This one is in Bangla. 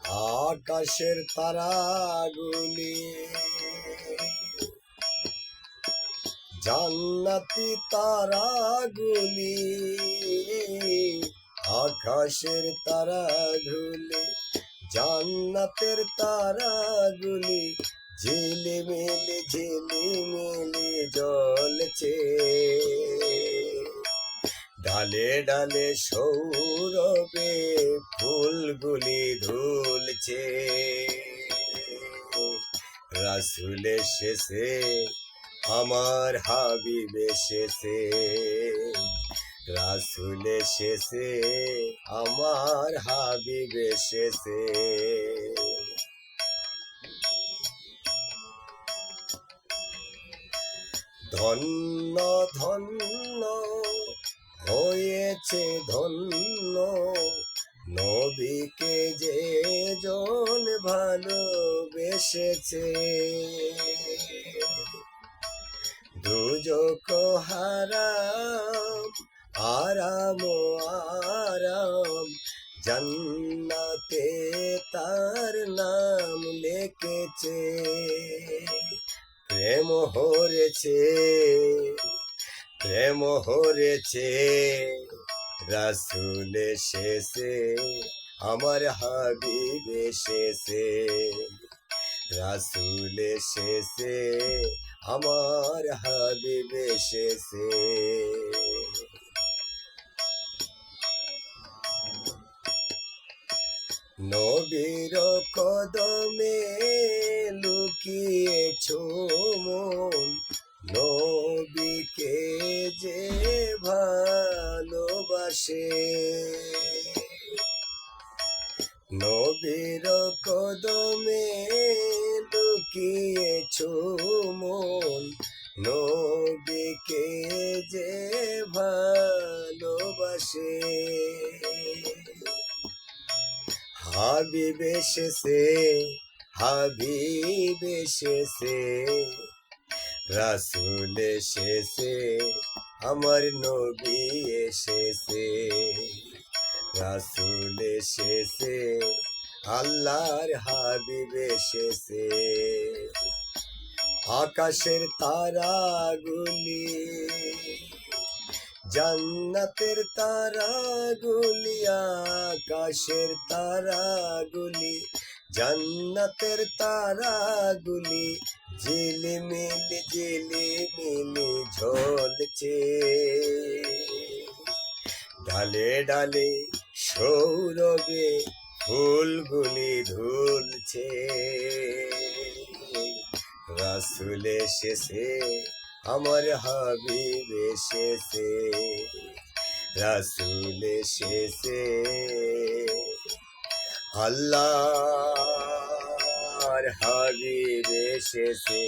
আকাশের তারাগুলি জান্নাতি তারাগুলি, আকাশের তারাগুলি জান্নাতের তারাগুলি ঝিলিমিলি ঝিলিমিলি জ্বলছে। ডালে ডালে সৌরভে ফুলগুলি ধুলছে। রাসূল এসেছে, আমার হাবিব এসেছে। রাসূল এসেছে, আমার হাবিব এসেছে। ধন্য ধন্য হয়েছে ধন্য নবীকে যে জন ভালোবেসেছে। দুজক হারাম আরাম আরাম জান্নাতে তার নাম লিখেছে। প্রেম হরেছে প্রেম হরেছে রাসূল এসেছে, আমার হাবিব এসেছে। রাসূল এসেছে, আমার হাবিব এসেছে। নবীর কদমে লুকিয়েছো মন, নবীকে যে ভালোবাসে। নবীর কদমে লুকিয়েছো মন, নবীকে যে ভালোবাসে। হাবিব এসেছে, হাবিব এসেছে। রাসূল এসেছে, আমার নবী এসেছে। রাসূল এসেছে, আল্লাহর হাবিব এসেছে। আকাশের তারাগুলি জান্নাতের তারাগুলি, আকাশের তারাগুলি জান্নাতের তারাগুলি ঝিলিমিলি ঝিলিমিলি ঝলছে। ডালে ডালে সৌরভে ফুলগুলি ধুলছে। রাসূল এসেছে, আমার হাবিব এসেছে। রাসূল এসেছে, আল্লাহর হাবিব এসেছে।